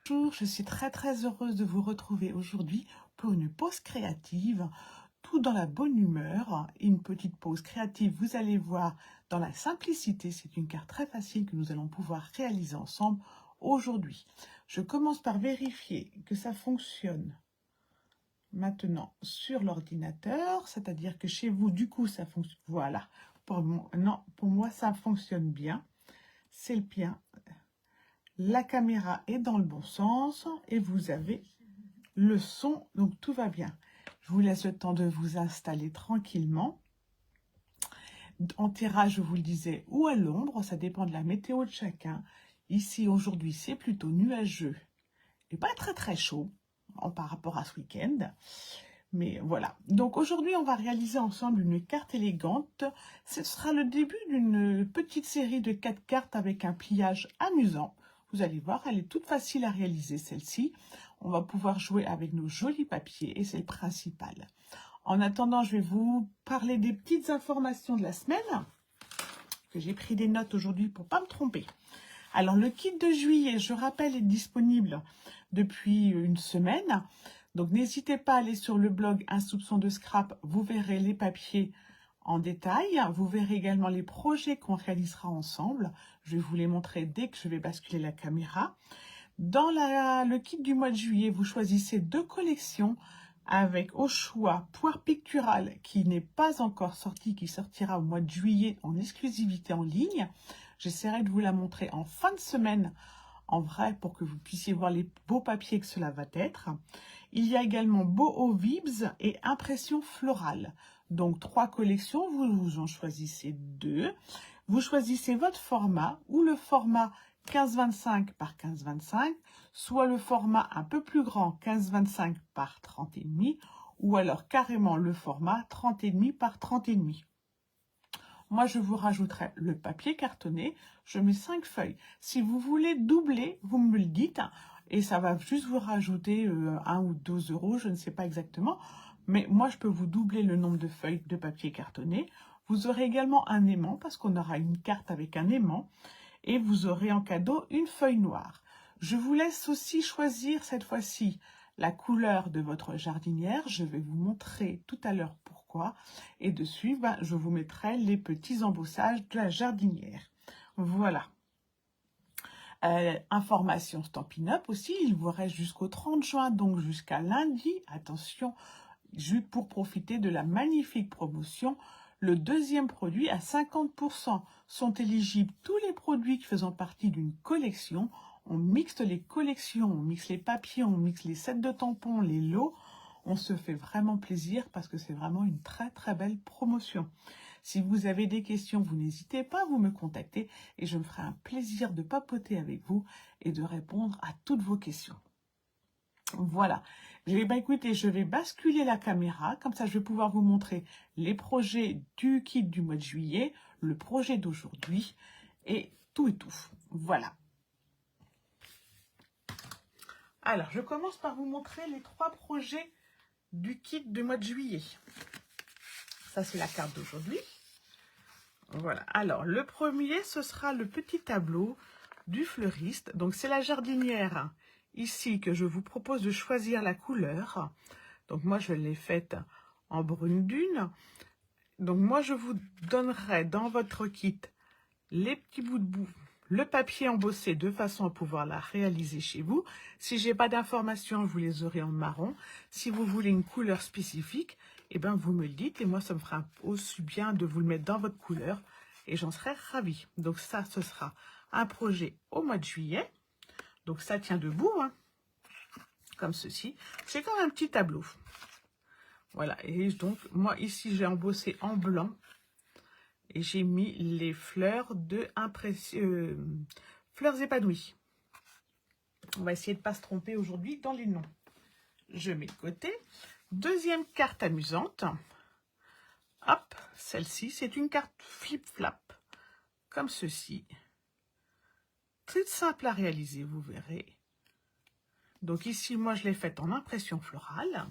Bonjour, je suis très heureuse de vous retrouver aujourd'hui pour une pause créative, tout dans la bonne humeur. Une petite pause créative, vous allez voir, dans la simplicité. C'est une carte très facile que nous allons pouvoir réaliser ensemble aujourd'hui. Je commence par vérifier que ça fonctionne maintenant sur l'ordinateur, c'est-à-dire que chez vous, du coup, ça fonctionne. Voilà, pour moi, ça fonctionne bien. C'est bien. La caméra est dans le bon sens et vous avez le son, donc tout va bien. Je vous laisse le temps de vous installer tranquillement. En terrasse, je vous le disais, ou à l'ombre, ça dépend de la météo de chacun. Ici, aujourd'hui, c'est plutôt nuageux et pas très chaud par rapport à ce week-end. Mais voilà. Donc aujourd'hui, on va réaliser ensemble une carte élégante. Ce sera le début d'une petite série de 4 cartes avec un pliage amusant. Vous allez voir, elle est toute facile à réaliser, celle-ci. On va pouvoir jouer avec nos jolis papiers et c'est le principal. En attendant, je vais vous parler des petites informations de la semaine, que j'ai pris des notes aujourd'hui pour ne pas me tromper. Alors, le kit de juillet, je rappelle, est disponible depuis une semaine. Donc, n'hésitez pas à aller sur le blog Un soupçon de scrap. Vous verrez les papiers en détail. Vous verrez également les projets qu'on réalisera ensemble. Je vais vous les montrer dès que je vais basculer la caméra. Dans le kit du mois de juillet, vous choisissez 2 collections avec au choix Poire Picturale qui n'est pas encore sortie, qui sortira au mois de juillet en exclusivité en ligne. J'essaierai de vous la montrer en fin de semaine en vrai pour que vous puissiez voir les beaux papiers que cela va être. Il y a également Boho Vibes et Impression Florale. Donc 3 collections, vous en choisissez 2. Vous choisissez votre format ou le format 15-25 par 15-25, soit le format un peu plus grand 15-25 par 30,5 ou alors carrément le format 30,5 par 30,5. Moi, je vous rajouterai le papier cartonné. Je mets 5 feuilles. Si vous voulez doubler, vous me le dites. Et ça va juste vous rajouter 1 ou 2 €, je ne sais pas exactement. Mais moi, je peux vous doubler le nombre de feuilles de papier cartonné. Vous aurez également un aimant, parce qu'on aura une carte avec un aimant. Et vous aurez en cadeau une feuille noire. Je vous laisse aussi choisir cette fois-ci la couleur de votre jardinière. Je vais vous montrer tout à l'heure pourquoi. Et dessus, je vous mettrai les petits embossages de la jardinière. Voilà. Information Stampin' Up aussi, il vous reste jusqu'au 30 juin, donc jusqu'à lundi. Attention, pour profiter de la magnifique promotion. Le deuxième produit à 50%. Sont éligibles tous les produits qui faisant partie d'une collection. On mixe les collections, on mixe les papiers, on mixe les sets de tampons, les lots. On se fait vraiment plaisir parce que c'est vraiment une très belle promotion. Si vous avez des questions, vous n'hésitez pas à vous me contacter et je me ferai un plaisir de papoter avec vous et de répondre à toutes vos questions. Voilà. Écoutez, je vais basculer la caméra, comme ça je vais pouvoir vous montrer les projets du kit du mois de juillet, le projet d'aujourd'hui et tout. Voilà. Alors, je commence par vous montrer les 3 projets du kit du mois de juillet. Ça, c'est la carte d'aujourd'hui. Voilà. Alors, le premier, ce sera le petit tableau du fleuriste. Donc, c'est la jardinière ici que je vous propose de choisir la couleur. Donc, moi, je l'ai faite en brune dune. Donc, moi, je vous donnerai dans votre kit les petits bouts de boue, le papier embossé de façon à pouvoir la réaliser chez vous. Si j'ai pas d'informations, vous les aurez en marron. Si vous voulez une couleur spécifique, eh ben vous me le dites et moi ça me fera aussi bien de vous le mettre dans votre couleur et j'en serai ravie. Donc ça, ce sera un projet au mois de juillet. Donc ça tient debout, hein, comme ceci. C'est comme un petit tableau. Voilà, et donc moi ici j'ai embossé en blanc. Et j'ai mis les fleurs fleurs épanouies. On va essayer de ne pas se tromper aujourd'hui dans les noms. Je mets de côté. Deuxième carte amusante. Hop, celle-ci, c'est une carte flip-flap. Comme ceci. Très simple à réaliser, vous verrez. Donc ici, moi, je l'ai faite en impression florale.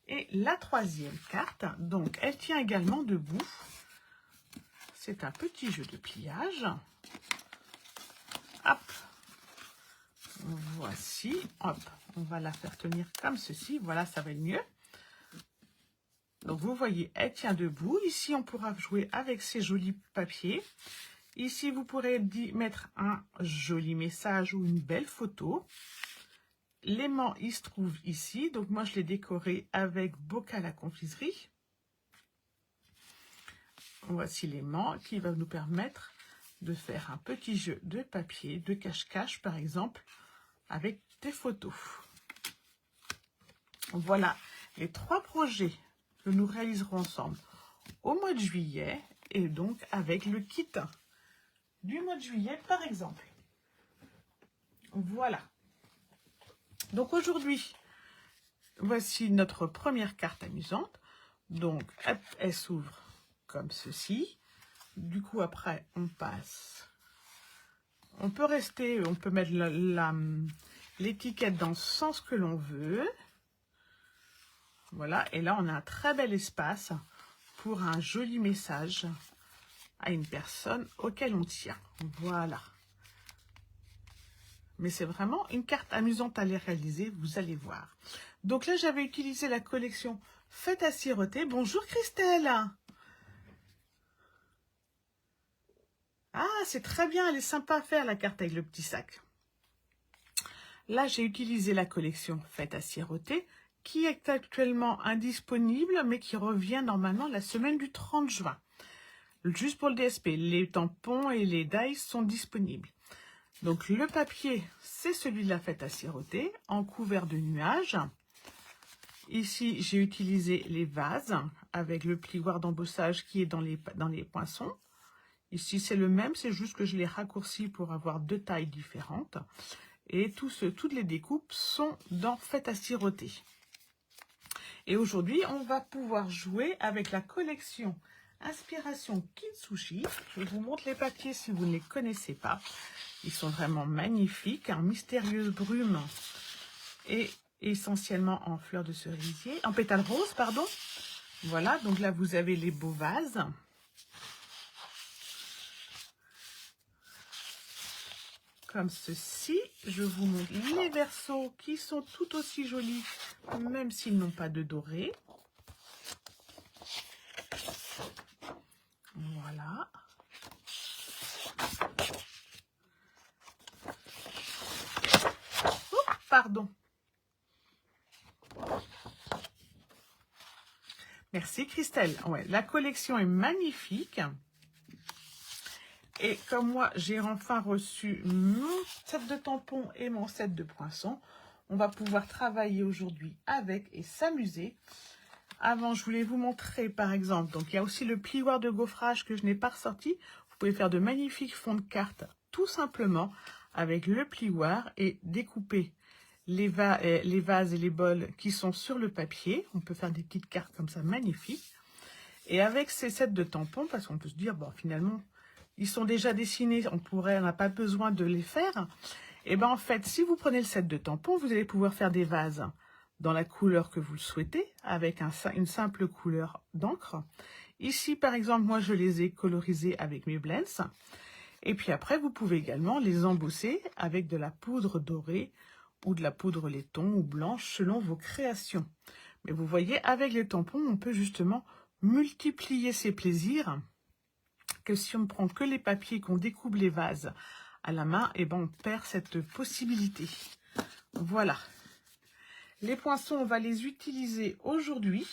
Et la troisième carte, donc, elle tient également debout. C'est un petit jeu de pliage. hop, voici, hop, on va la faire tenir comme ceci, voilà, ça va être mieux. Donc vous voyez, elle tient debout. Ici, on pourra jouer avec ces jolis papiers. Ici, vous pourrez mettre un joli message ou une belle photo. L'aimant, il se trouve ici. Donc moi, je l'ai décoré avec bocal à confiserie. Voici l'aimant qui va nous permettre de faire un petit jeu de papier, de cache-cache par exemple, avec des photos. Voilà les 3 projets que nous réaliserons ensemble au mois de juillet et donc avec le kit du mois de juillet par exemple. Voilà. Donc aujourd'hui, voici notre première carte amusante. Donc elle s'ouvre comme ceci. Du coup après on passe. On peut rester, on peut mettre l'étiquette dans le sens que l'on veut. Voilà, et là on a un très bel espace pour un joli message à une personne auquel on tient. Voilà. Mais c'est vraiment une carte amusante à les réaliser, vous allez voir. Donc là, j'avais utilisé la collection Faites à siroter. Bonjour Christelle. Ah, c'est très bien, elle est sympa à faire la carte avec le petit sac. Là, j'ai utilisé la collection Faites à siroter, qui est actuellement indisponible, mais qui revient normalement la semaine du 30 juin. Juste pour le DSP, les tampons et les dies sont disponibles. Donc le papier, c'est celui de la Fête à siroter, en couvert de nuages. Ici, j'ai utilisé les vases avec le plioir d'embossage qui est dans les poinçons. Ici, c'est le même, c'est juste que je l'ai raccourci pour avoir 2 tailles différentes. Et toutes les découpes sont dans Fête à siroter. Et aujourd'hui, on va pouvoir jouer avec la collection Inspiration Kintsugi. Je vous montre les papiers si vous ne les connaissez pas. Ils sont vraiment magnifiques, en mystérieuse brume et essentiellement en fleurs de cerisier, en pétales roses, pardon. Voilà, donc là vous avez les beaux vases. Comme ceci, je vous montre les versos qui sont tout aussi jolis, même s'ils n'ont pas de doré. Voilà. Oh, pardon. Merci Christelle. Ouais, la collection est magnifique. Et comme moi, j'ai enfin reçu mon set de tampons et mon set de poinçons, on va pouvoir travailler aujourd'hui avec et s'amuser. Avant, je voulais vous montrer par exemple, donc il y a aussi le plioir de gaufrage que je n'ai pas ressorti. Vous pouvez faire de magnifiques fonds de cartes tout simplement avec le plioir et découper les vases et les bols qui sont sur le papier. On peut faire des petites cartes comme ça magnifiques. Et avec ces sets de tampons, parce qu'on peut se dire, bon, finalement, ils sont déjà dessinés, on n'a pas besoin de les faire. Et bien en fait, si vous prenez le set de tampons, vous allez pouvoir faire des vases dans la couleur que vous le souhaitez, avec une simple couleur d'encre. Ici, par exemple, moi, je les ai colorisés avec mes blends. Et puis après, vous pouvez également les embosser avec de la poudre dorée ou de la poudre laiton ou blanche, selon vos créations. Mais vous voyez, avec les tampons, on peut justement multiplier ses plaisirs, que si on ne prend que les papiers, qu'on découpe les vases à la main, et ben on perd cette possibilité. Voilà. Les poinçons, on va les utiliser aujourd'hui.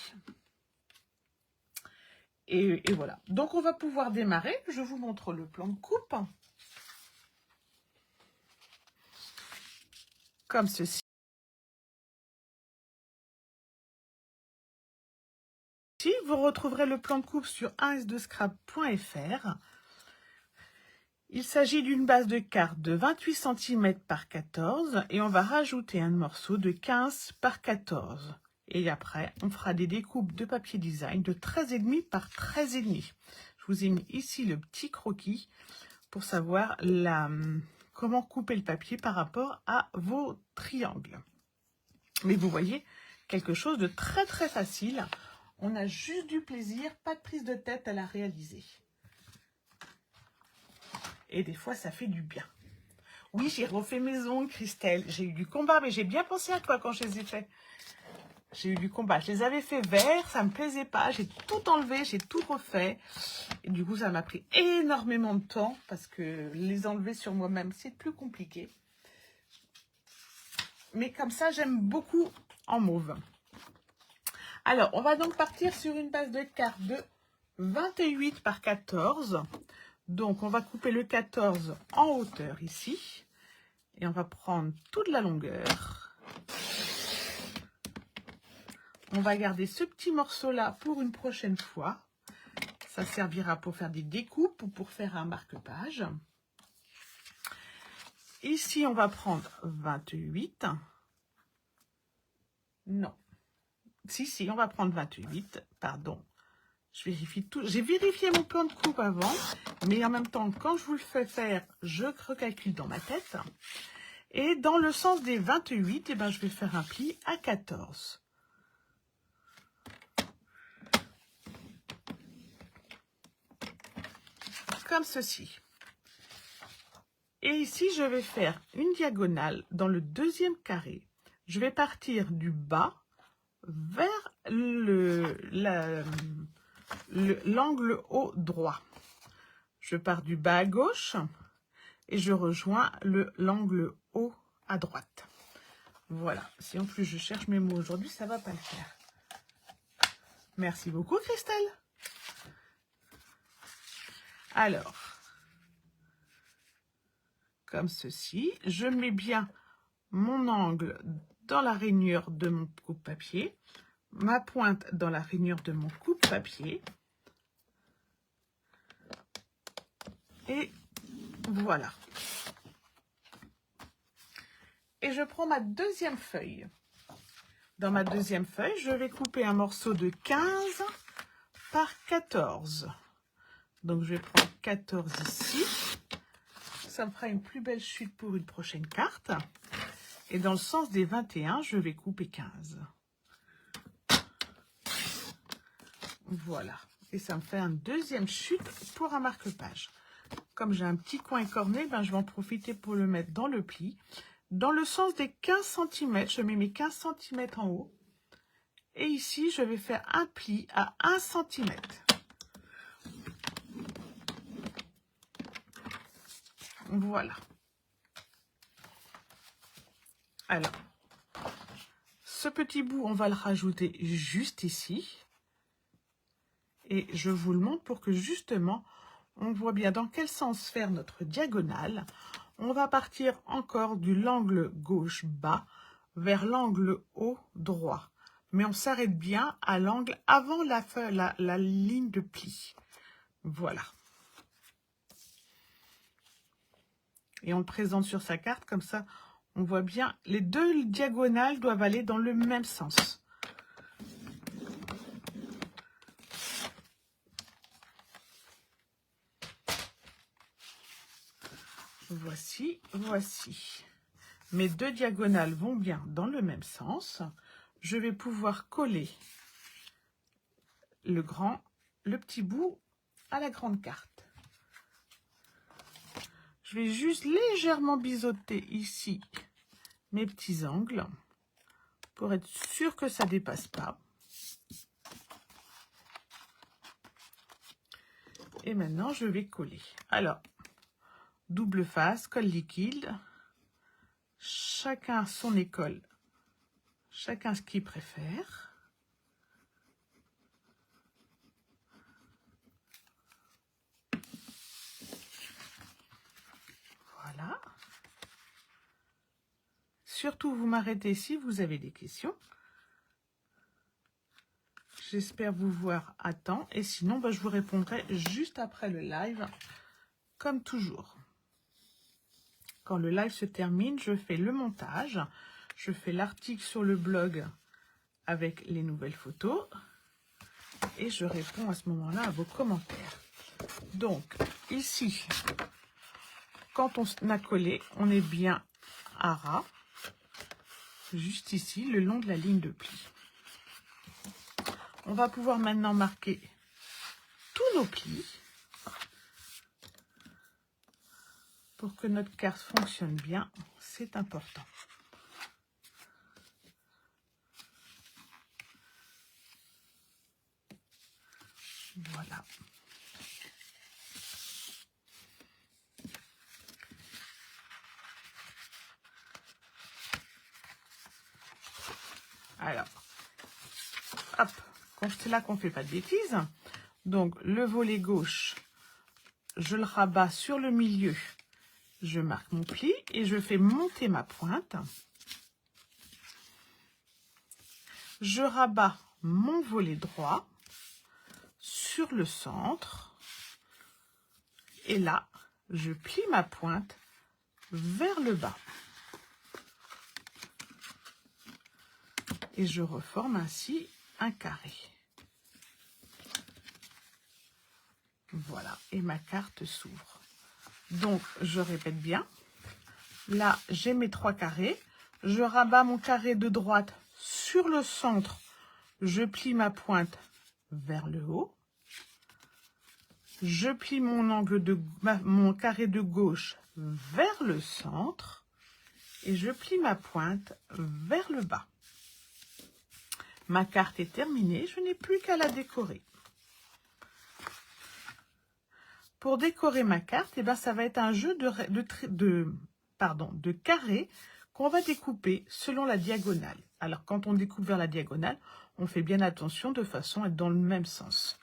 Et voilà. Donc, on va pouvoir démarrer. Je vous montre le plan de coupe. Comme ceci. Vous retrouverez le plan de coupe sur 1s2scrap.fr. Il s'agit d'une base de carte de 28 cm par 14 et on va rajouter un morceau de 15 par 14. Et après, on fera des découpes de papier design de 13,5 par 13,5. Je vous ai mis ici le petit croquis pour savoir comment couper le papier par rapport à vos triangles. Mais vous voyez, quelque chose de très très facile. On a juste du plaisir, pas de prise de tête à la réaliser. Et des fois, ça fait du bien. Oui, j'ai refait mes ongles, Christelle. J'ai eu du combat, mais j'ai bien pensé à toi quand je les ai faits. J'ai eu du combat. Je les avais fait verts, ça me plaisait pas. J'ai tout enlevé, j'ai tout refait. Et du coup, ça m'a pris énormément de temps parce que les enlever sur moi-même, c'est plus compliqué. Mais comme ça, j'aime beaucoup en mauve. Alors, on va donc partir sur une base de cartes de 28 par 14. Donc, on va couper le 14 en hauteur ici. Et on va prendre toute la longueur. On va garder ce petit morceau-là pour une prochaine fois. Ça servira pour faire des découpes ou pour faire un marque-page. Ici, on va prendre 28. Non. Si, on va prendre 28. Pardon. Je vérifie tout. J'ai vérifié mon plan de coupe avant. Mais en même temps, quand je vous le fais faire, je recalcule dans ma tête. Et dans le sens des 28, eh ben, je vais faire un pli à 14. Comme ceci. Et ici, je vais faire une diagonale dans le deuxième carré. Je vais partir du bas vers l'angle haut droit. Je pars du bas à gauche et je rejoins l'angle haut à droite. Voilà. Si en plus je cherche mes mots aujourd'hui, ça ne va pas le faire. Merci beaucoup, Christelle. Alors, comme ceci, je mets bien mon angle dans la rainure de mon coupe-papier, ma pointe dans la rainure de mon coupe-papier. Et voilà. Et je prends ma deuxième feuille. Dans ma deuxième feuille, je vais couper un morceau de 15 par 14. Donc, je vais prendre 14 ici. Ça me fera une plus belle chute pour une prochaine carte. Et dans le sens des 21, je vais couper 15. Voilà. Et ça me fait une deuxième chute pour un marque-page. Comme j'ai un petit coin corné, ben, je vais en profiter pour le mettre dans le pli. Dans le sens des 15 cm, je mets mes 15 cm en haut. Et ici, je vais faire un pli à 1 cm. Voilà. Alors, ce petit bout, on va le rajouter juste ici. Et je vous le montre pour que justement, on voit bien dans quel sens faire notre diagonale. On va partir encore de l'angle gauche bas vers l'angle haut droit. Mais on s'arrête bien à l'angle avant la ligne de pli. Voilà. Et on le présente sur sa carte, comme ça, on voit bien, les deux diagonales doivent aller dans le même sens. Voici. Mes deux diagonales vont bien dans le même sens. Je vais pouvoir coller le petit bout à la grande carte. Je vais juste légèrement biseauter ici mes petits angles pour être sûr que ça ne dépasse pas. Et maintenant, je vais coller. Alors, double face, colle liquide. Chacun son école. Chacun ce qu'il préfère. Voilà. Surtout, vous m'arrêtez si vous avez des questions. J'espère vous voir à temps. Et sinon, je vous répondrai juste après le live, comme toujours. Quand le live se termine, je fais le montage. Je fais l'article sur le blog avec les nouvelles photos. Et je réponds à ce moment-là à vos commentaires. Donc, ici, quand on a collé, on est bien à ras. Juste ici, le long de la ligne de pli. On va pouvoir maintenant marquer tous nos plis. pour que notre carte fonctionne bien, c'est important. Voilà. Alors, hop, c'est là qu'on ne fait pas de bêtises. Donc, le volet gauche, je le rabats sur le milieu. Je marque mon pli et je fais monter ma pointe. Je rabats mon volet droit sur le centre. Et là, je plie ma pointe vers le bas. Et je reforme ainsi un carré. Voilà, et ma carte s'ouvre. Donc, je répète bien. Là, j'ai mes 3 carrés. Je rabats mon carré de droite sur le centre. Je plie ma pointe vers le haut. Je plie mon carré de gauche vers le centre. Et je plie ma pointe vers le bas. Ma carte est terminée, je n'ai plus qu'à la décorer. Pour décorer ma carte, eh ben, ça va être un jeu de carrés qu'on va découper selon la diagonale. Alors, quand on découpe vers la diagonale, on fait bien attention de façon à être dans le même sens.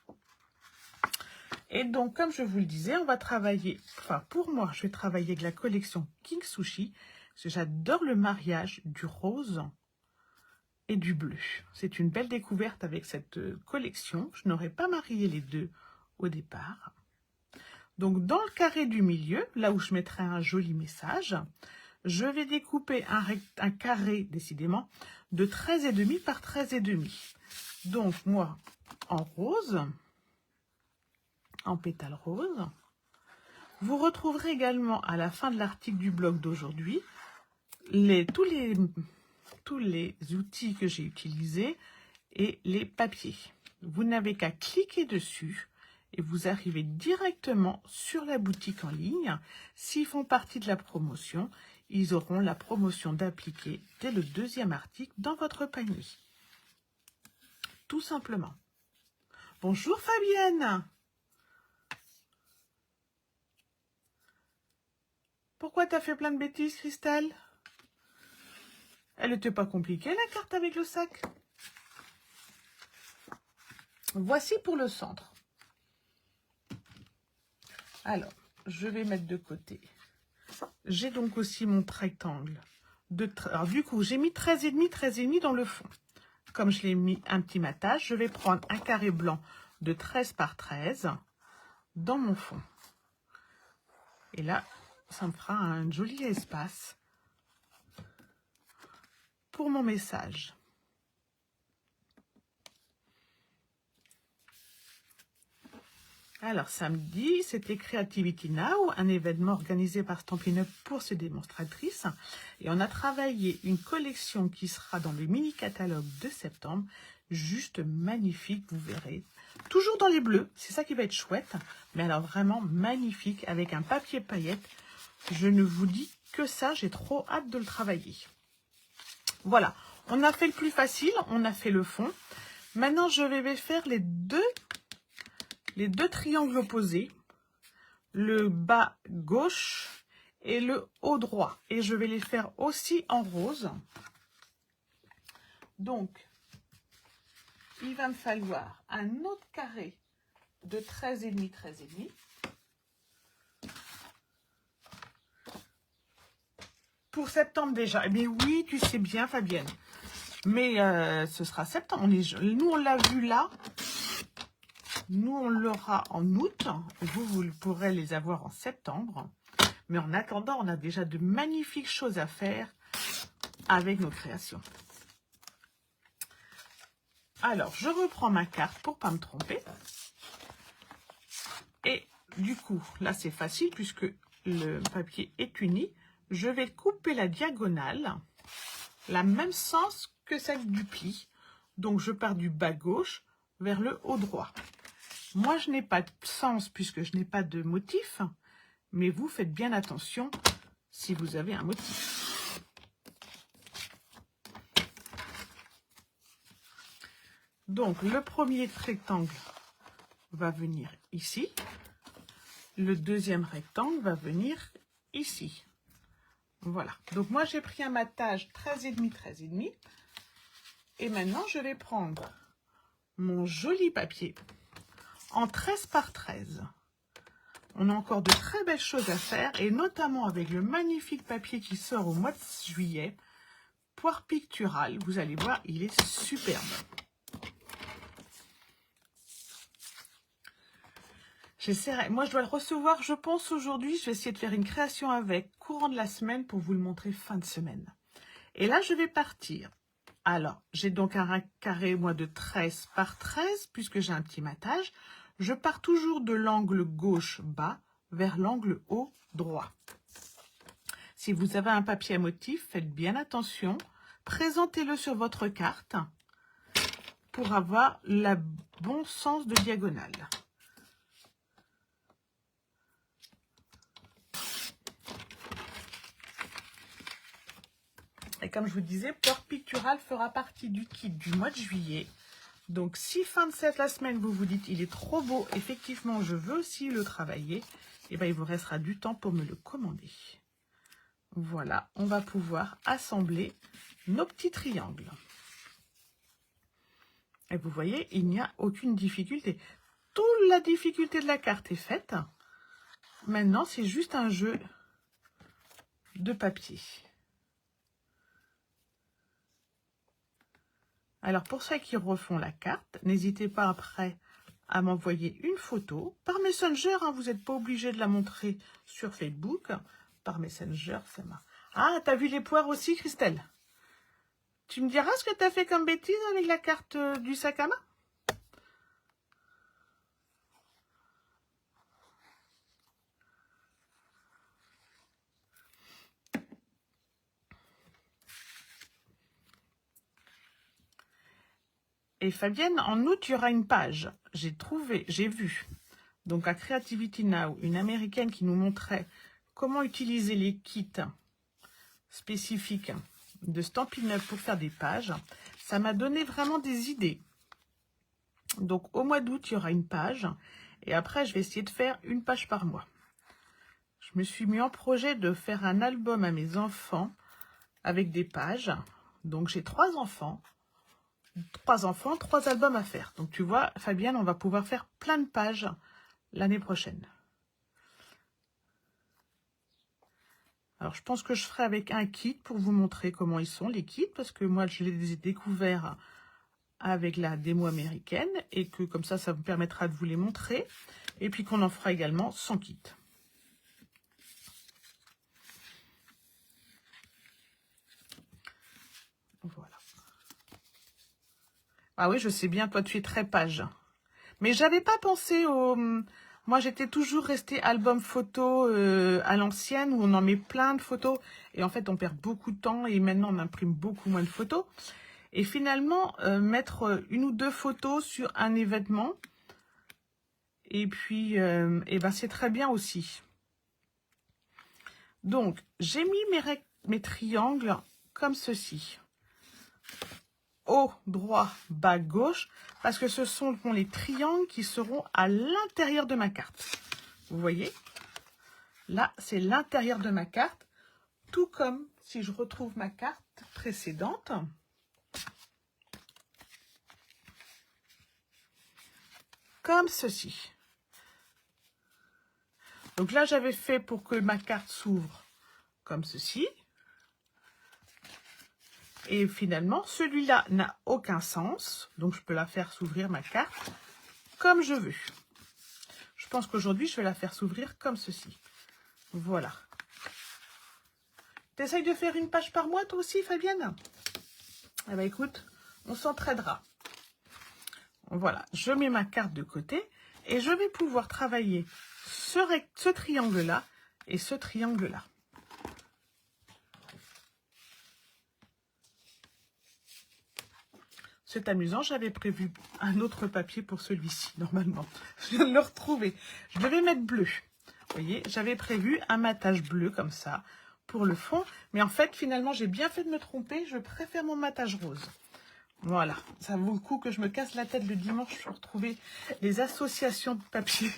Et donc, comme je vous le disais, on va travailler, enfin pour moi, je vais travailler avec la collection King Sushi, parce que j'adore le mariage du rose et du bleu. C'est une belle découverte avec cette collection. Je n'aurais pas marié les deux au départ. Donc, dans le carré du milieu, là où je mettrai un joli message, je vais découper un carré, décidément, de 13,5 par 13,5. Donc, moi, en rose, en pétale rose. Vous retrouverez également à la fin de l'article du blog d'aujourd'hui tous les outils que j'ai utilisés et les papiers. Vous n'avez qu'à cliquer dessus et vous arrivez directement sur la boutique en ligne. S'ils font partie de la promotion, ils auront la promotion d'appliquer dès le 2e article dans votre panier. Tout simplement. Bonjour Fabienne. Pourquoi t'as fait plein de bêtises, Christelle? Elle n'était pas compliquée, la carte avec le sac. Voici pour le centre. Alors, je vais mettre de côté. J'ai donc aussi mon rectangle. Alors, du coup, j'ai mis 13,5, 13,5 dans le fond. Comme je l'ai mis un petit matage, je vais prendre un carré blanc de 13 par 13 dans mon fond. Et là, ça me fera un joli espace pour mon message. Alors, samedi, c'était Creativity Now, un événement organisé par Stampin' Up pour ses démonstratrices. Et on a travaillé une collection qui sera dans le mini-catalogue de septembre. Juste magnifique, vous verrez. Toujours dans les bleus, c'est ça qui va être chouette. Mais alors vraiment magnifique, avec un papier paillette. Je ne vous dis que ça, j'ai trop hâte de le travailler. Voilà, on a fait le plus facile, on a fait le fond. Maintenant, je vais faire les deux triangles opposés, le bas gauche et le haut droit. Et je vais les faire aussi en rose. Donc, il va me falloir un autre carré de 13,5, 13,5. Pour septembre déjà. Eh bien oui, tu sais bien, Fabienne. Mais ce sera septembre. Nous, on l'a vu là. Nous, on l'aura en août. Vous pourrez les avoir en septembre. Mais en attendant, on a déjà de magnifiques choses à faire avec nos créations. Alors, je reprends ma carte pour ne pas me tromper. Et du coup, là, c'est facile puisque le papier est uni. Je vais couper la diagonale, la même sens que celle du pli. Donc, je pars du bas gauche vers le haut droit. Moi, je n'ai pas de sens puisque je n'ai pas de motif. mais vous faites bien attention si vous avez un motif. Donc, le premier rectangle va venir ici. Le deuxième rectangle va venir ici. Voilà. Donc, moi, j'ai pris un matage 13,5, 13,5. Et maintenant, je vais prendre mon joli papier en 13 par 13. On a encore de très belles choses à faire, et notamment avec le magnifique papier qui sort au mois de juillet, Poire Picturale. Vous allez voir, il est superbe. J'essaierai. Moi, je dois le recevoir, je pense, aujourd'hui. Je vais essayer de faire une création avec courant de la semaine pour vous le montrer fin de semaine. Et là, je vais partir. Alors, j'ai donc un carré, moi, de 13 par 13, puisque j'ai un petit matage. Je pars toujours de l'angle gauche bas vers l'angle haut droit. Si vous avez un papier à motif, faites bien attention. Présentez-le sur votre carte pour avoir le bon sens de diagonale. Et comme je vous disais, Poire Picturale fera partie du kit du mois de juillet. Donc, si fin de la semaine, vous vous dites, il est trop beau, effectivement, je veux aussi le travailler, et bien, il vous restera du temps pour me le commander. Voilà, on va pouvoir assembler nos petits triangles. Et vous voyez, il n'y a aucune difficulté. Toute la difficulté de la carte est faite. Maintenant, c'est juste un jeu de papier. Alors, pour ceux qui refont la carte, n'hésitez pas après à m'envoyer une photo. Par Messenger, hein, vous n'êtes pas obligé de la montrer sur Facebook. Par Messenger, ça marche. Ah, t'as vu les poires aussi, Christelle? Tu me diras ce que t'as fait comme bêtise avec la carte du sac à main? Et Fabienne, en août, il y aura une page. J'ai vu, donc à Creativity Now, une américaine qui nous montrait comment utiliser les kits spécifiques de Stampin' Up pour faire des pages. Ça m'a donné vraiment des idées. Donc au mois d'août, il y aura une page. Et après, je vais essayer de faire une page par mois. Je me suis mis en projet de faire un album à mes enfants avec des pages. Donc j'ai 3 enfants. 3 albums à faire. Donc tu vois, Fabienne, on va pouvoir faire plein de pages l'année prochaine. Alors je pense que je ferai avec un kit pour vous montrer comment ils sont, les kits, parce que moi je les ai découverts avec la démo américaine, et que comme ça vous permettra de vous les montrer, et puis qu'on en fera également sans kit. Voilà. Ah oui, je sais bien, toi tu es très page. Mais j'avais pas pensé au... Moi j'étais toujours restée album photo à l'ancienne, où on en met plein de photos. Et en fait on perd beaucoup de temps, et maintenant on imprime beaucoup moins de photos. Et finalement, mettre 1 ou 2 photos sur un événement, et puis et ben c'est très bien aussi. Donc j'ai mis mes triangles comme ceci. Haut, droit, bas, gauche, parce que ce sont les triangles qui seront à l'intérieur de ma carte. Vous voyez? Là, c'est l'intérieur de ma carte, tout comme si je retrouve ma carte précédente. Comme ceci. Donc là, j'avais fait pour que ma carte s'ouvre comme ceci. Et finalement, celui-là n'a aucun sens. Donc, je peux la faire s'ouvrir, ma carte, comme je veux. Je pense qu'aujourd'hui, je vais la faire s'ouvrir comme ceci. Voilà. T'essayes de faire une page par mois, toi aussi, Fabienne? Eh bien, écoute, on s'entraidera. Voilà, je mets ma carte de côté et je vais pouvoir travailler ce triangle-là et ce triangle-là. C'est amusant, j'avais prévu un autre papier pour celui-ci, normalement. Je viens de le retrouver. Je devais mettre bleu. Vous voyez, j'avais prévu un matage bleu comme ça pour le fond. Mais en fait, finalement, j'ai bien fait de me tromper. Je préfère mon matage rose. Voilà, ça vaut le coup que je me casse la tête le dimanche pour trouver les associations de papier.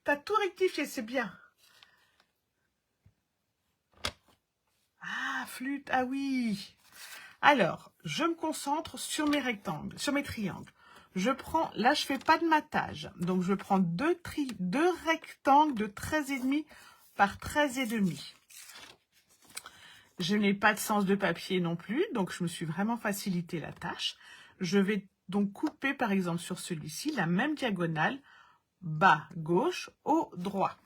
T'as tout rectifié, c'est bien. Ah, flûte, ah oui. Alors, je me concentre sur mes rectangles, sur mes triangles. Je prends, là je fais pas de matage, donc je prends deux rectangles de 13,5 par 13,5. Je n'ai pas de sens de papier non plus, donc je me suis vraiment facilité la tâche. Je vais donc couper par exemple sur celui-ci la même diagonale, bas gauche, haut droit.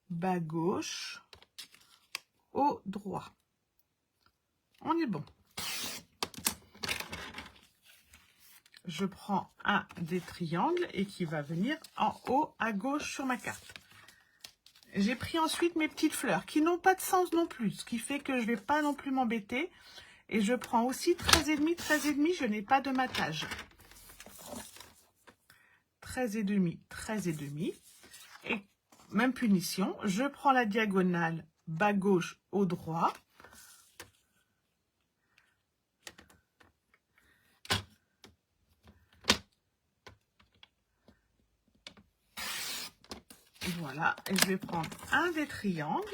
Bas gauche, haut droit. On est bon. Je prends un des triangles et qui va venir en haut à gauche sur ma carte. J'ai pris ensuite mes petites fleurs qui n'ont pas de sens non plus, ce qui fait que je ne vais pas non plus m'embêter. Et je prends aussi 13,5, 13,5, je n'ai pas de matage. 13,5, 13,5. Et même punition, je prends la diagonale bas gauche, haut droit. Voilà, et je vais prendre un des triangles.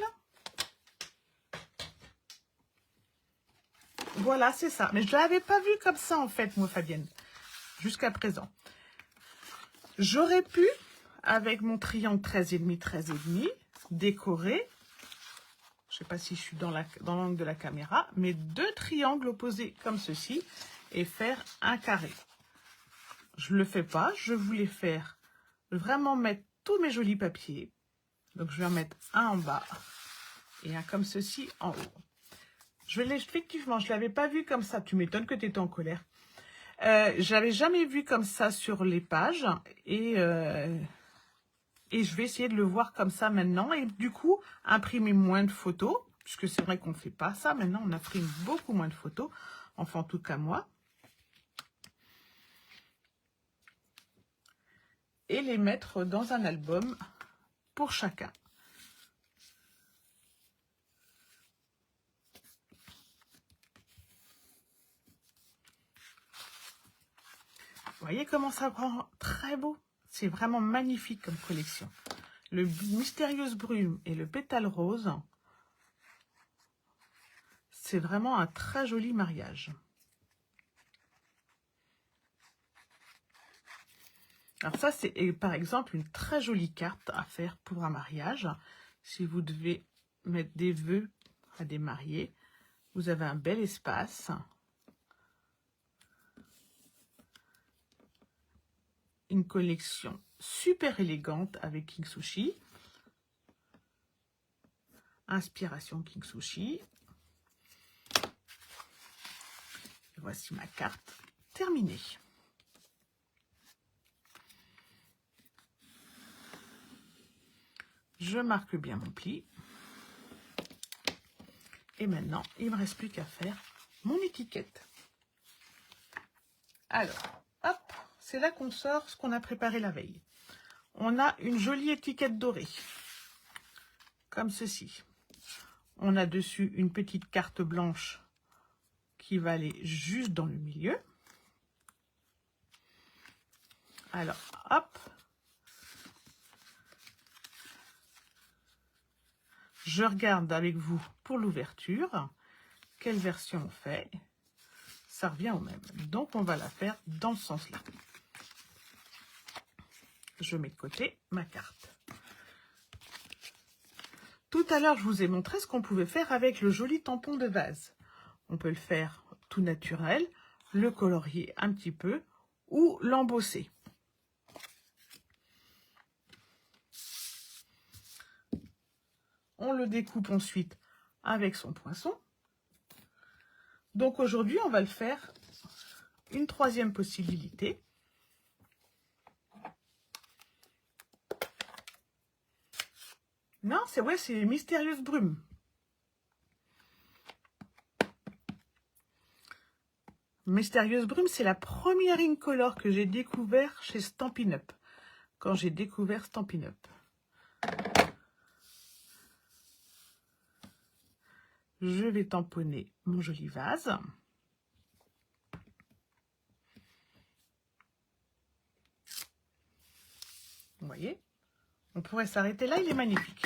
Voilà, c'est ça. Mais je ne l'avais pas vu comme ça, en fait, moi, Fabienne, jusqu'à présent. J'aurais pu, avec mon triangle 13,5, 13,5, décorer, je ne sais pas si je suis dans l'angle de la caméra, mais deux triangles opposés comme ceci et faire un carré. Je ne le fais pas, je voulais faire, vraiment mettre tous mes jolis papiers. Donc, je vais en mettre un en bas et un comme ceci en haut. Effectivement, je ne l'avais pas vu comme ça. Tu m'étonnes que tu étais en colère. Je n'avais jamais vu comme ça sur les pages. Et je vais essayer de le voir comme ça maintenant. Et du coup, imprimer moins de photos. Puisque c'est vrai qu'on ne fait pas ça. Maintenant, on imprime beaucoup moins de photos. Enfin, en tout cas, moi. Et les mettre dans un album pour chacun. Vous voyez comment ça rend très beau? C'est vraiment magnifique comme collection. Le Mystérieuse Brume et le Pétale Rose, c'est vraiment un très joli mariage. Alors ça, c'est par exemple une très jolie carte à faire pour un mariage. Si vous devez mettre des vœux à des mariés, vous avez un bel espace. Une collection super élégante avec King Sushi. Inspiration King Sushi. Et voici ma carte terminée. Je marque bien mon pli. Et maintenant, il ne me reste plus qu'à faire mon étiquette. Alors, hop, c'est là qu'on sort ce qu'on a préparé la veille. On a une jolie étiquette dorée, comme ceci. On a dessus une petite carte blanche qui va aller juste dans le milieu. Alors, hop. Je regarde avec vous pour l'ouverture. Quelle version on fait? Ça revient au même. Donc, on va la faire dans ce sens-là. Je mets de côté ma carte. Tout à l'heure, je vous ai montré ce qu'on pouvait faire avec le joli tampon de vase. On peut le faire tout naturel, le colorier un petit peu ou l'embosser. On le découpe ensuite avec son poinçon. Donc aujourd'hui, on va le faire une troisième possibilité. Non, c'est Mystérieuse Brume. Mystérieuse Brume, c'est la première Incolor que j'ai découvert chez Stampin' Up. Quand j'ai découvert Stampin' Up. Je vais tamponner mon joli vase. Vous voyez, on pourrait s'arrêter là, il est magnifique.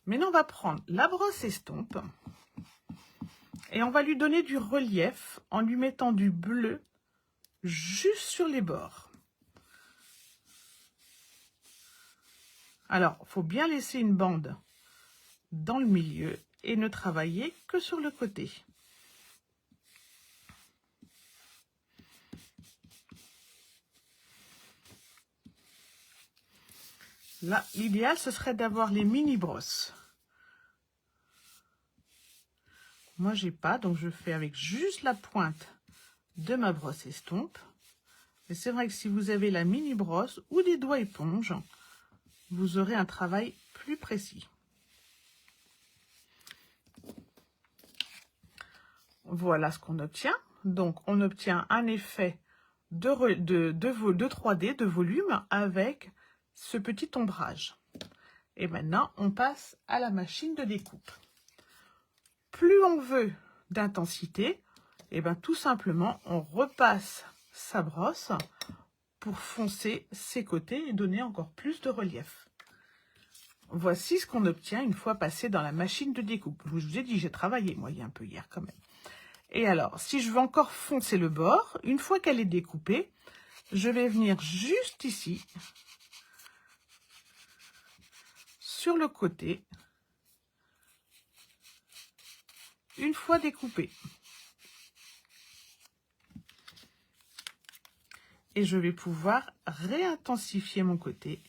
Maintenant, on va prendre la brosse estompe et on va lui donner du relief en lui mettant du bleu juste sur les bords. Alors, il faut bien laisser une bande dans le milieu et ne travailler que sur le côté. Là, l'idéal, ce serait d'avoir les mini-brosses. Moi, j'ai pas, donc je fais avec juste la pointe de ma brosse estompe. Et c'est vrai que si vous avez la mini-brosse ou des doigts éponges, vous aurez un travail plus précis. Voilà ce qu'on obtient. Donc, on obtient un effet de 3D, de volume, avec ce petit ombrage. Et maintenant, on passe à la machine de découpe. Plus on veut d'intensité, et bien tout simplement, on repasse sa brosse pour foncer ses côtés et donner encore plus de relief. Voici ce qu'on obtient une fois passé dans la machine de découpe. Je vous ai dit, j'ai travaillé, moi, il y a un peu hier quand même. Et alors, si je veux encore foncer le bord, une fois qu'elle est découpée, je vais venir juste ici, sur le côté, une fois découpée. Et je vais pouvoir réintensifier mon côté.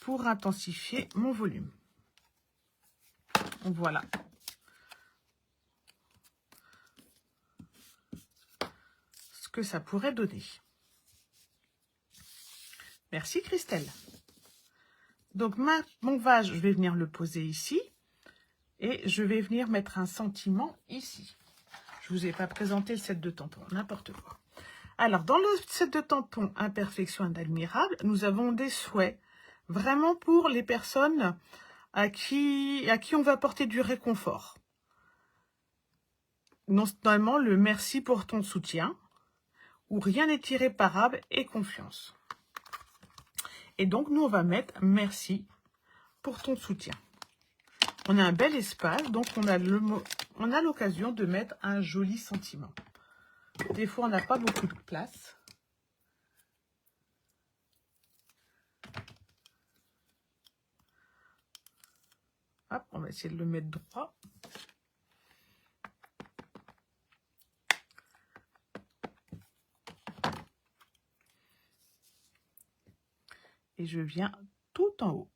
Pour intensifier mon volume. Voilà. Ce que ça pourrait donner. Merci Christelle. Donc mon vase, je vais venir le poser ici. Et je vais venir mettre un sentiment ici. Je ne vous ai pas présenté le set de tampons, n'importe quoi. Alors, dans le set de tampons Imperfection Admirable, nous avons des souhaits vraiment pour les personnes à qui on va apporter du réconfort. Notamment le merci pour ton soutien, où rien n'est irréparable et confiance. Et donc, nous, on va mettre merci pour ton soutien. On a un bel espace, donc on a l'occasion de mettre un joli sentiment. Des fois, on n'a pas beaucoup de place. Hop, on va essayer de le mettre droit. Et je viens tout en haut.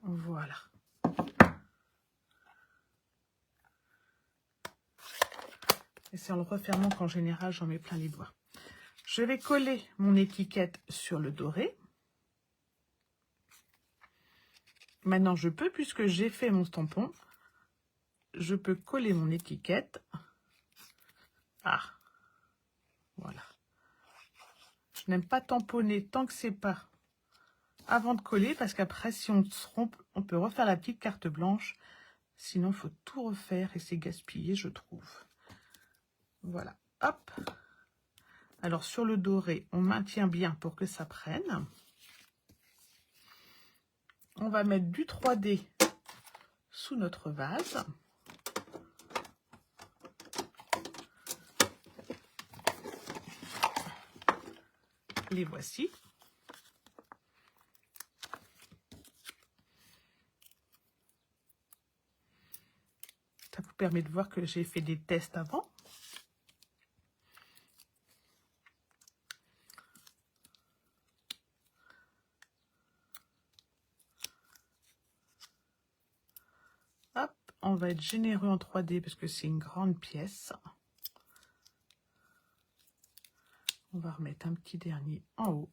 Voilà. Et c'est en le refermant qu'en général, j'en mets plein les doigts. Je vais coller mon étiquette sur le doré. Maintenant, je peux, puisque j'ai fait mon tampon, je peux coller mon étiquette. Ah, voilà. Je n'aime pas tamponner tant que c'est pas avant de coller, parce qu'après, si on se trompe, on peut refaire la petite carte blanche. Sinon, il faut tout refaire et c'est gaspillé, je trouve. Voilà, hop. Alors, sur le doré, on maintient bien pour que ça prenne. On va mettre du 3D sous notre vase. Les voici. Ça vous permet de voir que j'ai fait des tests avant. Hop, on va être généreux en 3D parce que c'est une grande pièce. On va remettre un petit dernier en haut.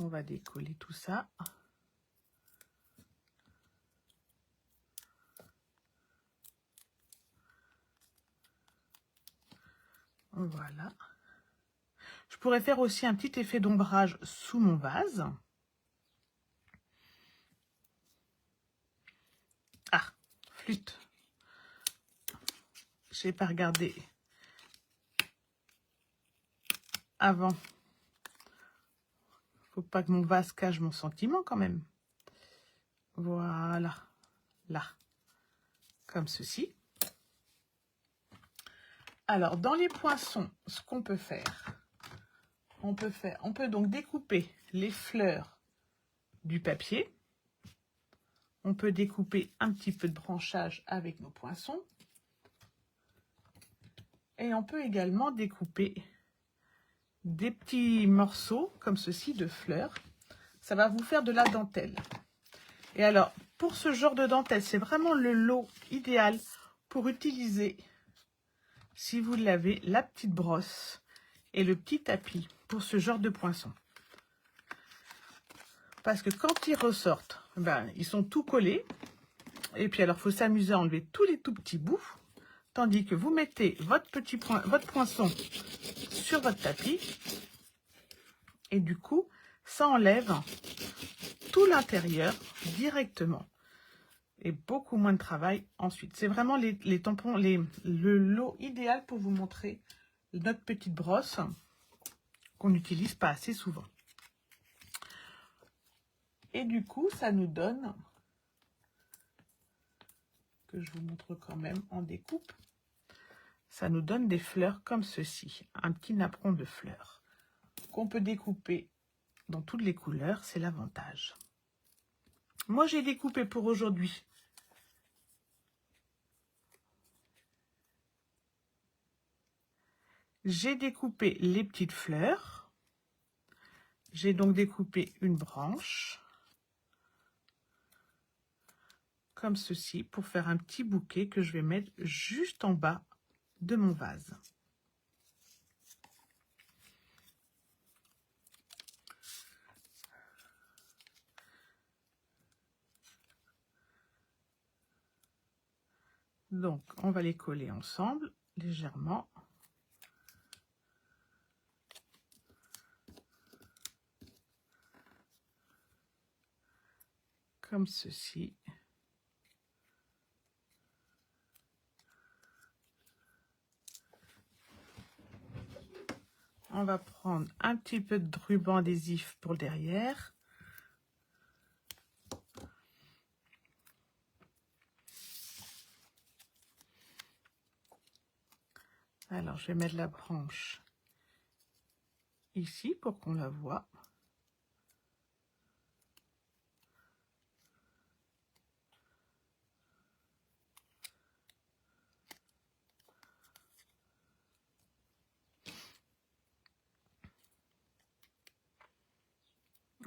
On va décoller tout ça. Voilà. Je pourrais faire aussi un petit effet d'ombrage sous mon vase. Ah, flûte. Je n'ai pas regardé avant. Faut pas que mon vase cache mon sentiment quand même. Voilà. Là. Comme ceci. Alors, dans les poinçons, ce qu'on peut faire, on peut donc découper les fleurs du papier. On peut découper un petit peu de branchage avec nos poinçons. Et on peut également découper des petits morceaux, comme ceci, de fleurs. Ça va vous faire de la dentelle. Et alors, pour ce genre de dentelle, c'est vraiment le lot idéal pour utiliser, si vous l'avez, la petite brosse et le petit tapis pour ce genre de poinçons. Parce que quand ils ressortent, ben, ils sont tout collés. Et puis alors, il faut s'amuser à enlever tous les tout petits bouts. Tandis que vous mettez votre poinçon sur votre tapis. Et du coup, ça enlève tout l'intérieur directement. Et beaucoup moins de travail ensuite. C'est vraiment les tampons, le lot idéal pour vous montrer notre petite brosse qu'on n'utilise pas assez souvent. Et du coup, ça nous donne, que je vous montre quand même en découpe, ça nous donne des fleurs comme ceci, un petit napperon de fleurs qu'on peut découper dans toutes les couleurs, c'est l'avantage. Moi, j'ai découpé pour aujourd'hui j'ai découpé les petites fleurs. J'ai donc découpé une branche comme ceci pour faire un petit bouquet que je vais mettre juste en bas de mon vase. Donc, on va les coller ensemble légèrement. Comme ceci. On va prendre un petit peu de ruban adhésif pour derrière. Alors, je vais mettre la branche ici pour qu'on la voit.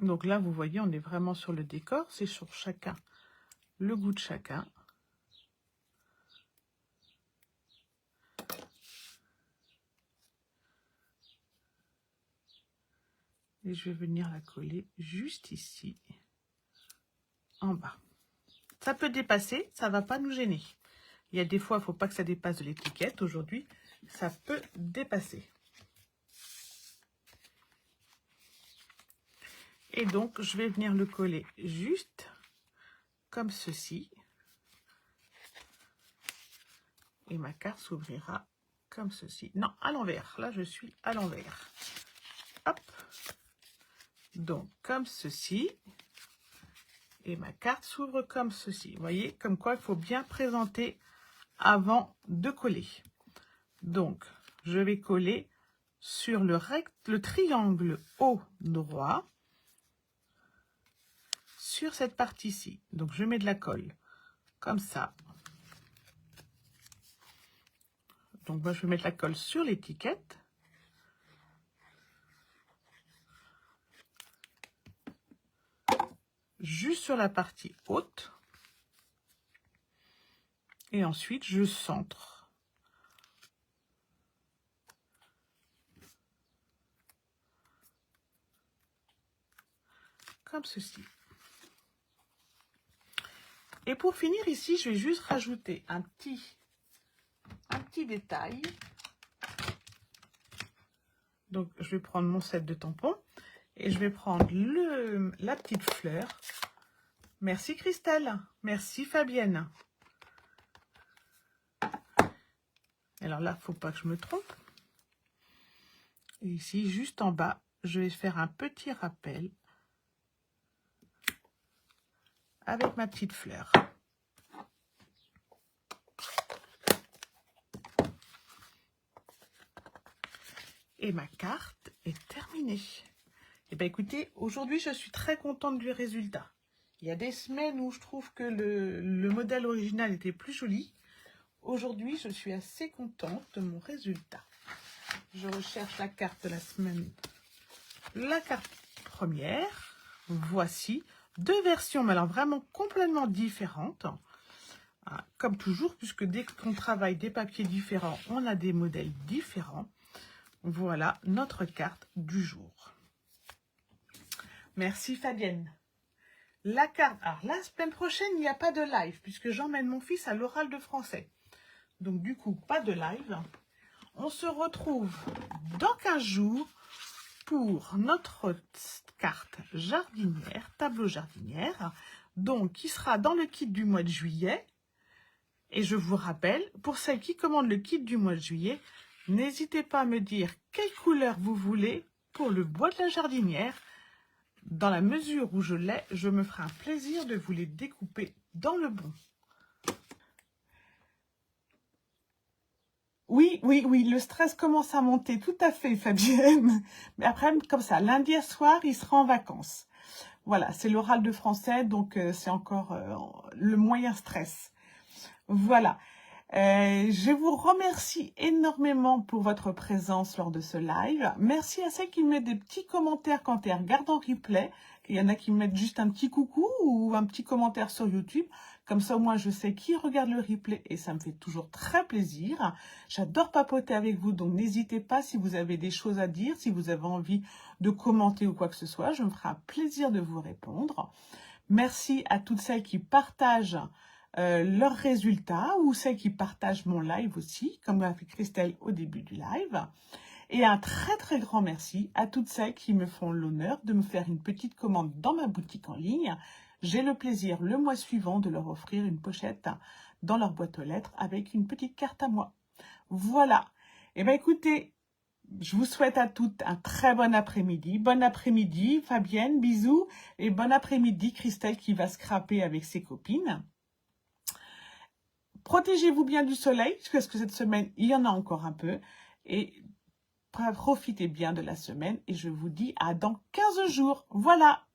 Donc là, vous voyez, on est vraiment sur le décor. C'est sur chacun, le goût de chacun. Et je vais venir la coller juste ici, en bas. Ça peut dépasser, ça ne va pas nous gêner. Il y a des fois, il ne faut pas que ça dépasse de l'étiquette. Aujourd'hui, ça peut dépasser. Et donc, je vais venir le coller juste comme ceci. Et ma carte s'ouvrira comme ceci. Non, à l'envers. Là, je suis à l'envers. Hop. Donc, comme ceci. Et ma carte s'ouvre comme ceci. Vous voyez, comme quoi il faut bien présenter avant de coller. Donc, je vais coller sur le triangle haut droit sur cette partie-ci. Donc, je mets de la colle comme ça. Donc, moi, je vais mettre la colle sur l'étiquette. juste sur la partie haute. Et ensuite, je centre. Comme ceci. Et pour finir ici, je vais juste rajouter un petit détail. Donc, je vais prendre mon set de tampons et je vais prendre la petite fleur. Merci Christelle, merci Fabienne. Alors là, il ne faut pas que je me trompe. Et ici, juste en bas, je vais faire un petit rappel avec ma petite fleur. Et ma carte est terminée. Et bien écoutez, aujourd'hui, je suis très contente du résultat. Il y a des semaines où je trouve que le modèle original était plus joli. Aujourd'hui, je suis assez contente de mon résultat. Je recherche la carte de la semaine. La carte première. Voici deux versions, mais alors vraiment complètement différentes. Comme toujours, puisque dès qu'on travaille des papiers différents, on a des modèles différents. Voilà notre carte du jour. Merci Fabienne. La carte, alors la semaine prochaine, il n'y a pas de live, puisque j'emmène mon fils à l'oral de français. Donc du coup, pas de live. On se retrouve dans 15 jours pour notre carte jardinière, tableau jardinière, donc qui sera dans le kit du mois de juillet. Et je vous rappelle, pour celles qui commandent le kit du mois de juillet, n'hésitez pas à me dire quelle couleur vous voulez pour le bois de la jardinière. Dans la mesure où je l'ai, je me ferai un plaisir de vous les découper dans le bon. Oui, le stress commence à monter, tout à fait, Fabienne. Mais après, comme ça, lundi soir, il sera en vacances. Voilà, c'est l'oral de français, donc c'est encore le moyen stress. Voilà. Je vous remercie énormément pour votre présence lors de ce live. Merci à celles qui me mettent des petits commentaires quand elles regardent en replay. Il y en a qui me mettent juste un petit coucou ou un petit commentaire sur YouTube. Comme ça, moi, je sais qui regarde le replay et ça me fait toujours très plaisir. J'adore papoter avec vous, donc n'hésitez pas si vous avez des choses à dire, si vous avez envie de commenter ou quoi que ce soit. Je me ferai un plaisir de vous répondre. Merci à toutes celles qui partagent leurs résultats ou celles qui partagent mon live aussi, comme l'a fait Christelle au début du live. Et un très très grand merci à toutes celles qui me font l'honneur de me faire une petite commande dans ma boutique en ligne. J'ai le plaisir le mois suivant de leur offrir une pochette dans leur boîte aux lettres avec une petite carte à moi. Voilà. Et bien écoutez, je vous souhaite à toutes un très bon après-midi. Bon après-midi Fabienne, bisous. Et bon après-midi Christelle qui va scraper avec ses copines. Protégez-vous bien du soleil, parce que cette semaine, il y en a encore un peu. Et profitez bien de la semaine. Et je vous dis à dans 15 jours. Voilà.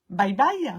Bye bye.